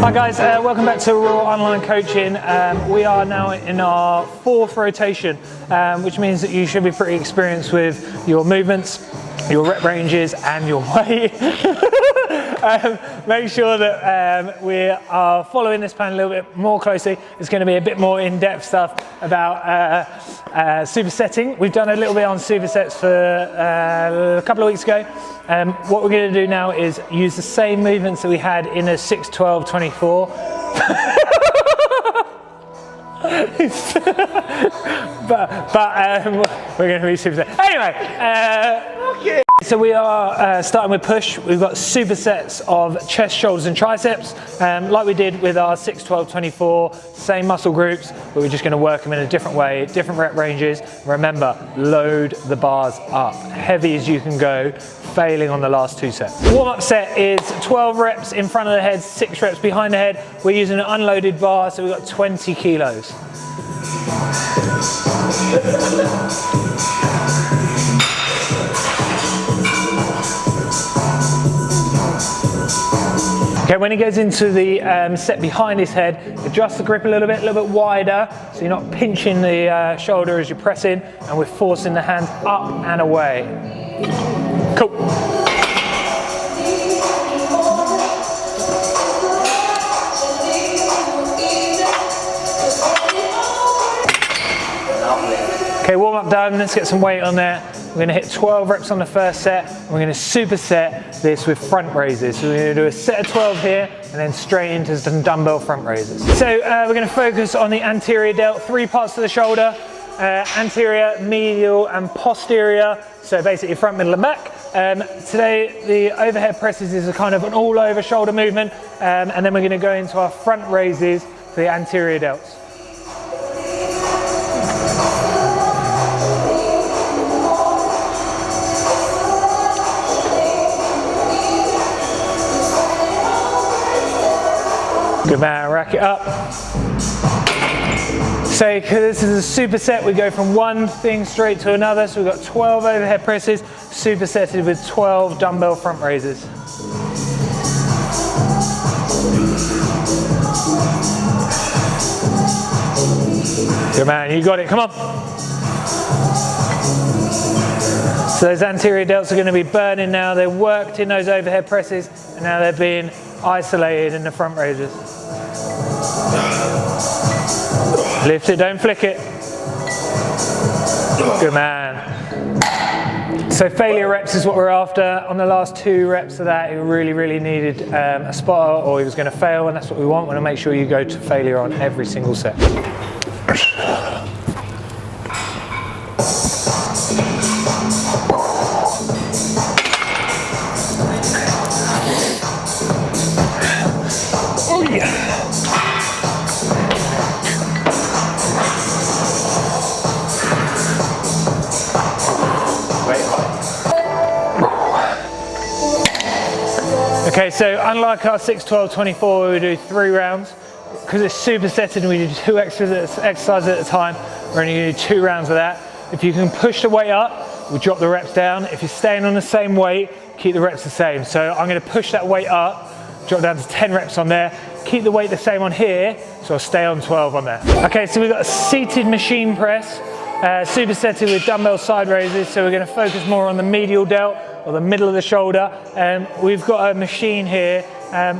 Hi guys, welcome back to Raw Online Coaching. We are now in our 4th rotation, which means that you should be pretty experienced with your movements, your rep ranges and your weight. Make sure that we are following this plan a little bit more closely. It's going to be a bit more in-depth stuff about supersetting. We've done a little bit on supersets for a couple of weeks ago. What we're going to do now is use the same movements that we had in a 6, 12, 24. but we're going to be superset. Anyway, so we are starting with push. We've got supersets of chest, shoulders and triceps, like we did with our 6, 12, 24, same muscle groups, but we're just going to work them in a different way, different rep ranges. Remember, load the bars up, heavy as you can go, failing on the last 2 sets. Warm-up set is 12 reps in front of the head, 6 reps behind the head. We're using an unloaded bar, so we've got 20 kilos. Okay, when he goes into the set behind his head, adjust the grip a little bit wider, so you're not pinching the shoulder as you press in, and we're forcing the hands up and away. Cool. Okay, warm up done, let's get some weight on there. We're going to hit 12 reps on the first set, and we're going to superset this with front raises. So we're going to do a set of 12 here, and then straight into some dumbbell front raises. So we're going to focus on the anterior delt, 3 parts of the shoulder, anterior, medial, and posterior. So basically front, middle, and back. Today, the overhead presses is a kind of an all-over shoulder movement, and then we're going to go into our front raises for the anterior delts. Good man, rack it up. So this is a superset, we go from one thing straight to another. So we've got 12 overhead presses, supersetted with 12 dumbbell front raises. Good man, you got it, come on. So those anterior delts are going to be burning now. They're worked in those overhead presses, and now they're being isolated in the front raises. Lift it, don't flick it. Good man. So failure reps is what we're after. On the last 2 reps of that, he really needed a spotter, or he was going to fail, and that's what we want. We want to make sure you go to failure on every single set. Okay, so unlike our 6, 12, 24, where we do 3 rounds, because it's supersetted and we do 2 exercises at a time, we're only going to do 2 rounds of that. If you can push the weight up, we'll drop the reps down. If you're staying on the same weight, keep the reps the same. So I'm going to push that weight up, drop down to 10 reps on there, keep the weight the same on here, so I'll stay on 12 on there. Okay, so we've got a seated machine press, supersetted with dumbbell side raises, so we're going to focus more on the medial delt, or the middle of the shoulder. We've got a machine here.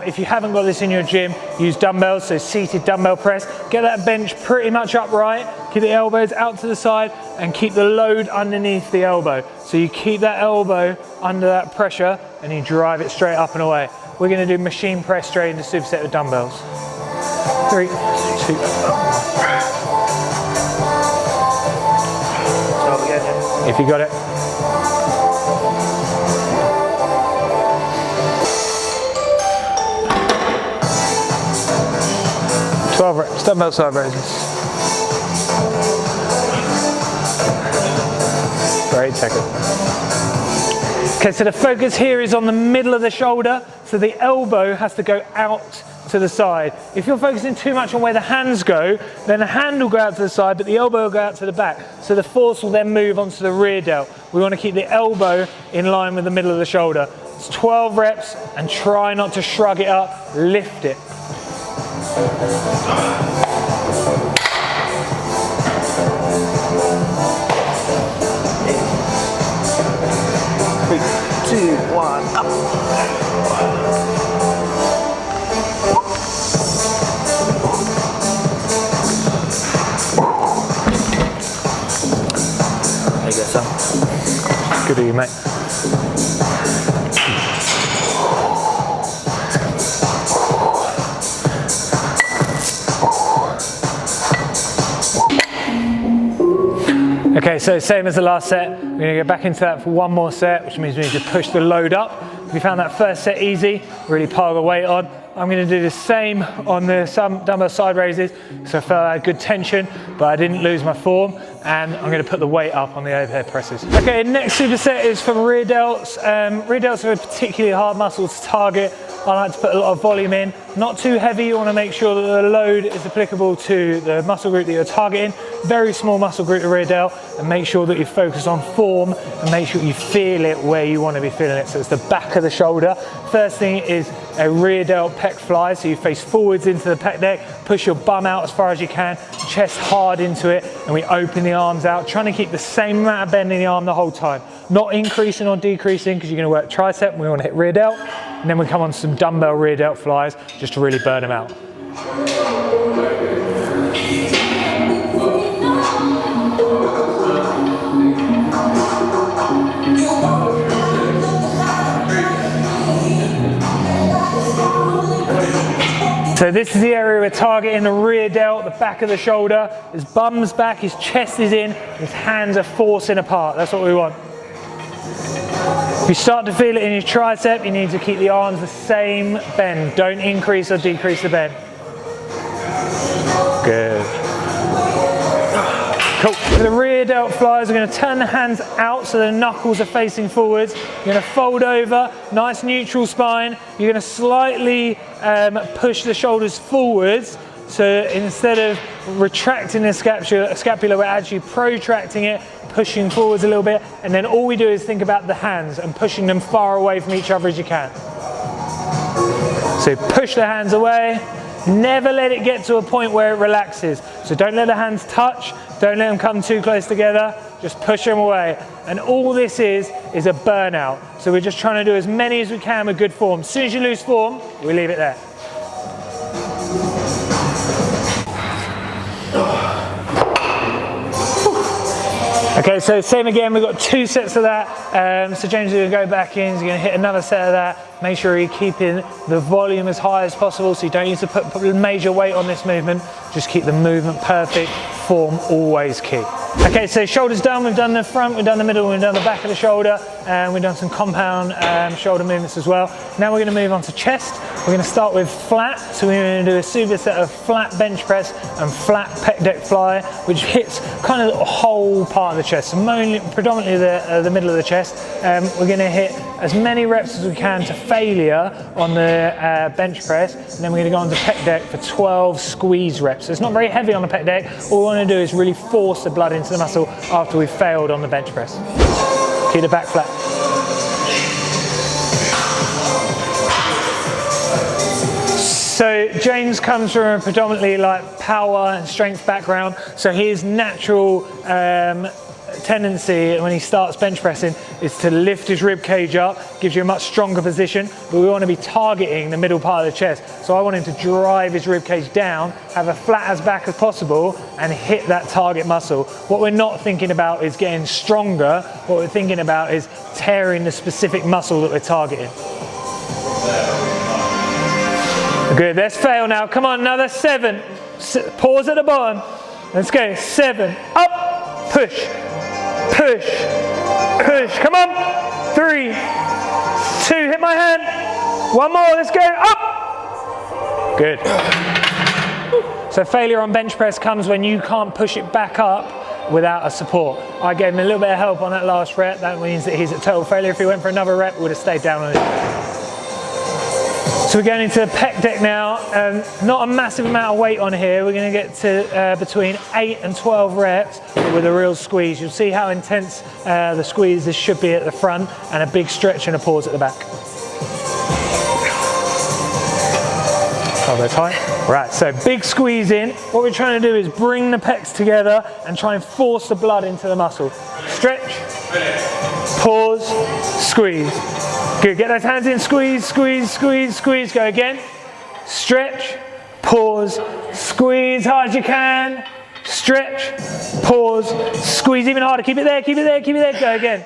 If you haven't got this in your gym, use dumbbells, so seated dumbbell press. Get that bench pretty much upright, keep the elbows out to the side, and keep the load underneath the elbow. So you keep that elbow under that pressure, and you drive it straight up and away. We're gonna do machine press straight into superset with dumbbells. 3, 2. If you got it. Reps, dumbbell side raises. Great, second. Okay, so the focus here is on the middle of the shoulder, so the elbow has to go out to the side. If you're focusing too much on where the hands go, then the hand will go out to the side, but the elbow will go out to the back. So the force will then move onto the rear delt. We want to keep the elbow in line with the middle of the shoulder. It's 12 reps, and try not to shrug it up, lift it. Three, two, one, up. There you go, son. Good of you, mate. Okay, so same as the last set, we're gonna go back into that for one more set, which means we need to push the load up. If you found that first set easy, really pile the weight on. I'm gonna do the same on the dumbbell side raises, so I felt I had good tension, but I didn't lose my form, and I'm gonna put the weight up on the overhead presses. Okay, next superset is for rear delts. Rear delts are a particularly hard muscle to target. I like to put a lot of volume in, not too heavy. You wanna make sure that the load is applicable to the muscle group that you're targeting. Very small muscle group, the rear delt, and make sure that you focus on form and make sure you feel it where you wanna be feeling it. So it's the back of the shoulder. First thing is a rear delt pec fly, so you face forwards into the pec deck, push your bum out as far as you can, chest hard into it, and we open the arms out, trying to keep the same amount of bend in the arm the whole time. Not increasing or decreasing, because you're gonna work tricep, and we wanna hit rear delt, and then we come on to some dumbbell rear delt flies, just to really burn them out. So this is the area we're targeting, the rear delt, the back of the shoulder. His bum's back, his chest is in, his hands are forcing apart. That's what we want. If you start to feel it in your tricep, you need to keep the arms the same bend. Don't increase or decrease the bend. Good. Cool. For the rear delt flies, we're going to turn the hands out so the knuckles are facing forwards. You're going to fold over, nice neutral spine. You're going to slightly push the shoulders forwards. So instead of retracting the scapula, we're actually protracting it, pushing forwards a little bit. And then all we do is think about the hands and pushing them far away from each other as you can. So push the hands away. Never let it get to a point where it relaxes. So don't let the hands touch. Don't let them come too close together. Just push them away. And all this is a burnout. So we're just trying to do as many as we can with good form. As soon as you lose form, we leave it there. Okay, so same again, we've got 2 sets of that. So James is going to go back in, he's going to hit another set of that. Make sure you're keeping the volume as high as possible, so you don't need to put major weight on this movement. Just keep the movement perfect, form always key. Okay, so shoulders done, we've done the front, we've done the middle, we've done the back of the shoulder, and we've done some compound shoulder movements as well. Now we're going to move on to chest. We're going to start with flat, so we're going to do a superset of flat bench press and flat pec deck fly, which hits kind of the whole part of the chest, so predominantly the middle of the chest. We're going to hit as many reps as we can to failure on the bench press, and then we're going to go on to pec deck for 12 squeeze reps. So it's not very heavy on the pec deck. All we want to do is really force the blood into the muscle after we've failed on the bench press. Keep the back flat. So James comes from a predominantly like power and strength background, so his natural tendency when he starts bench pressing is to lift his rib cage up, gives you a much stronger position, but we want to be targeting the middle part of the chest. So I want him to drive his rib cage down, have a flat as back as possible, and hit that target muscle. What we're not thinking about is getting stronger, what we're thinking about is tearing the specific muscle that we're targeting. Good, let's fail now. Come on, another 7. Pause at the bottom. Let's go. 7. Up. Push. Push. Push. Come on. 3. 2. Hit my hand. 1 more. Let's go. Up. Good. So failure on bench press comes when you can't push it back up without a support. I gave him a little bit of help on that last rep. That means that he's at total failure. If he went for another rep, we would have stayed down on it. So we're going into the pec deck now. Not a massive amount of weight on here. We're going to get to between 8 and 12 reps with a real squeeze. You'll see how intense the squeeze this should be at the front, and a big stretch and a pause at the back. Elbow tight. Right, so big squeeze in. What we're trying to do is bring the pecs together and try and force the blood into the muscle. Stretch, pause, squeeze. Good, get those hands in, squeeze, squeeze, squeeze, squeeze. Go again. Stretch, pause, squeeze hard as you can. Stretch, pause, squeeze even harder. Keep it there, keep it there, keep it there. Go again.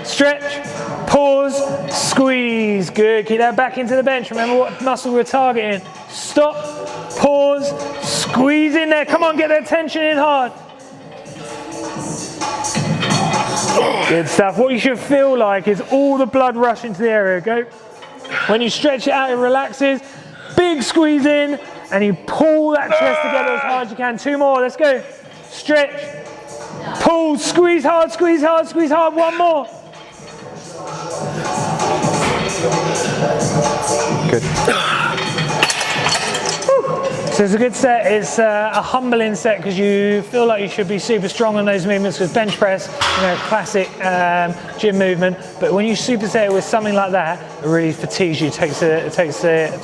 Stretch, pause, squeeze. Good, keep that back into the bench. Remember what muscle we're targeting. Stop, pause, squeeze in there. Come on, get that tension in hard. Good stuff. What you should feel like is all the blood rush into the area. Go. When you stretch it out, it relaxes. Big squeeze in, and you pull that chest together as hard as you can. 2 more, let's go. Stretch, pull, squeeze hard, squeeze hard, squeeze hard. 1 more. Good. So it's a good set. It's a humbling set because you feel like you should be super strong on those movements with bench press, you know, classic gym movement. But when you superset it with something like that, it really fatigues you. It takes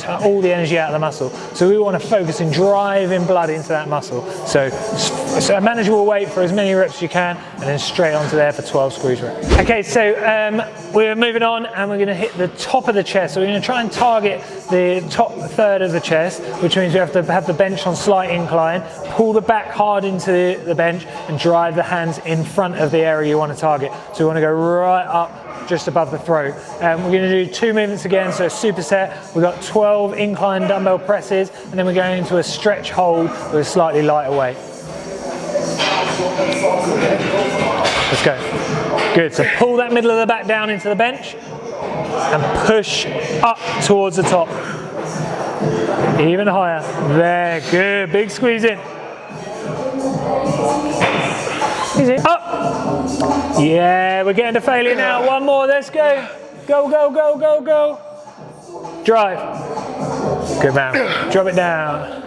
all the energy out of the muscle. So we want to focus on driving blood into that muscle. So it's a manageable weight for as many reps as you can, and then straight onto there for 12 squeeze reps. Okay, so we're moving on, and we're going to hit the top of the chest. So we're going to try and target the top third of the chest, which means we have to have the bench on slight incline, pull the back hard into the bench and drive the hands in front of the area you want to target. So we want to go right up just above the throat. We're going to do 2 movements again, so a superset. We've got 12 incline dumbbell presses, and then we're going into a stretch hold with a slightly lighter weight. Let's go. Good, so pull that middle of the back down into the bench and push up towards the top. Even higher. There, good. Big squeeze in. Easy. Up. Yeah, we're getting to failure now. 1 more, let's go. Go, go, go, go, go. Drive. Good man. Drop it down.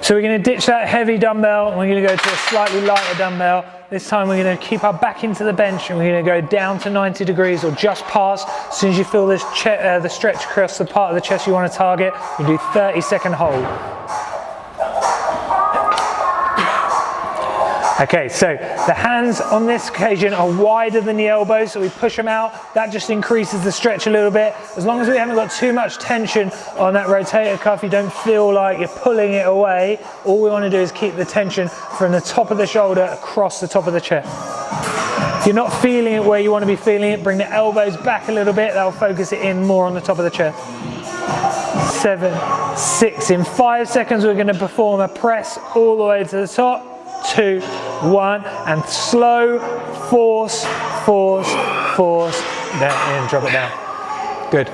So we're going to ditch that heavy dumbbell and we're going to go to a slightly lighter dumbbell. This time we're going to keep our back into the bench and we're going to go down to 90 degrees or just past. As soon as you feel this the stretch across the part of the chest you want to target, you do 30-second hold. Okay, so the hands on this occasion are wider than the elbows, so we push them out. That just increases the stretch a little bit. As long as we haven't got too much tension on that rotator cuff, you don't feel like you're pulling it away. All we want to do is keep the tension from the top of the shoulder across the top of the chest. If you're not feeling it where you want to be feeling it, bring the elbows back a little bit. That'll focus it in more on the top of the chest. 7, 6. In 5 seconds, we're going to perform a press all the way to the top. 2, 1, and slow, force, force, force, down and drop it down. Good.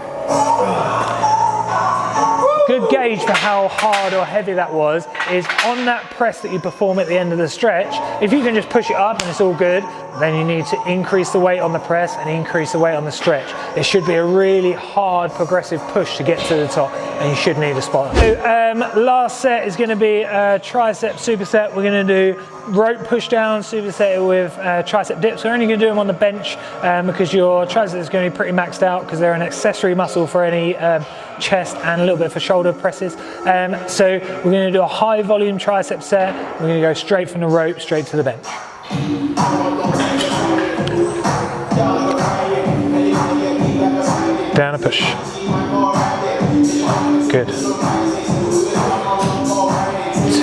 Good gauge for how hard or heavy that was is on that press that you perform at the end of the stretch. If you can just push it up and it's all good, then you need to increase the weight on the press and increase the weight on the stretch. It should be a really hard progressive push to get to the top, and you should need a spot. So last set is going to be a tricep superset. We're going to do rope push down superset with tricep dips. We're only going to do them on the bench because your tricep is going to be pretty maxed out because they're an accessory muscle for any chest and a little bit for shoulder presses. So we're going to do a high volume tricep set. We're going to go straight from the rope straight to the bench. Down and push. Good.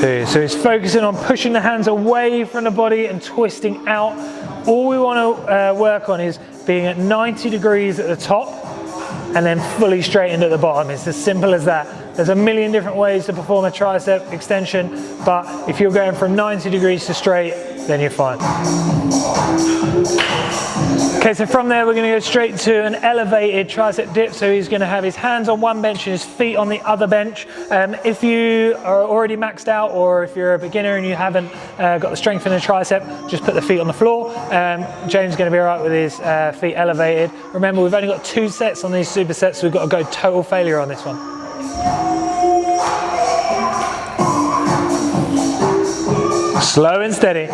2. So it's focusing on pushing the hands away from the body and twisting out. All we want to work on is being at 90 degrees at the top and then fully straightened at the bottom. It's as simple as that. There's a million different ways to perform a tricep extension, but if you're going from 90 degrees to straight, then you're fine. Okay, so from there we're going to go straight to an elevated tricep dip. So he's going to have his hands on one bench and his feet on the other bench. If you are already maxed out, or if you're a beginner and you haven't got the strength in the tricep, just put the feet on the floor. James is going to be all right with his feet elevated. Remember, we've only got 2 sets on these supersets, so we've got to go total failure on this one. Slow and steady.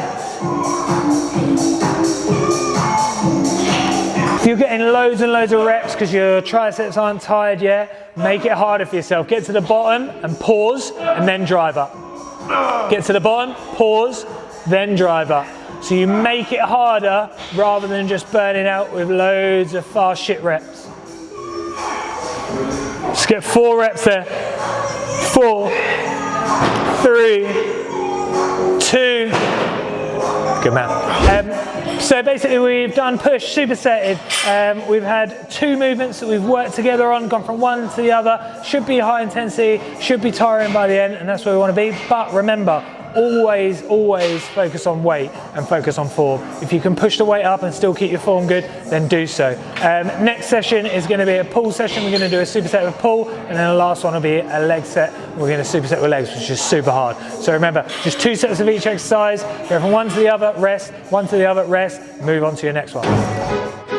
you're getting loads and loads of reps because your triceps aren't tired yet, make it harder for yourself. Get to the bottom and pause, and then drive up. Get to the bottom, pause, then drive up. So you make it harder rather than just burning out with loads of fast shit reps. Just get 4 reps there. 4, 3, 2. Good man. So basically we've done push, supersetted. We've had 2 movements that we've worked together on, gone from one to the other. Should be high intensity, should be tiring by the end, and that's where we want to be. But remember, always focus on weight and focus on form. If you can push the weight up and still keep your form good, then do so. Next session is going to be a pull session. We're going to do a superset with pull, and then the last one will be a leg set. We're going to superset with legs, which is super hard. So remember, just 2 sets of each exercise. Go from one to the other, rest, one to the other, rest, move on to your next one.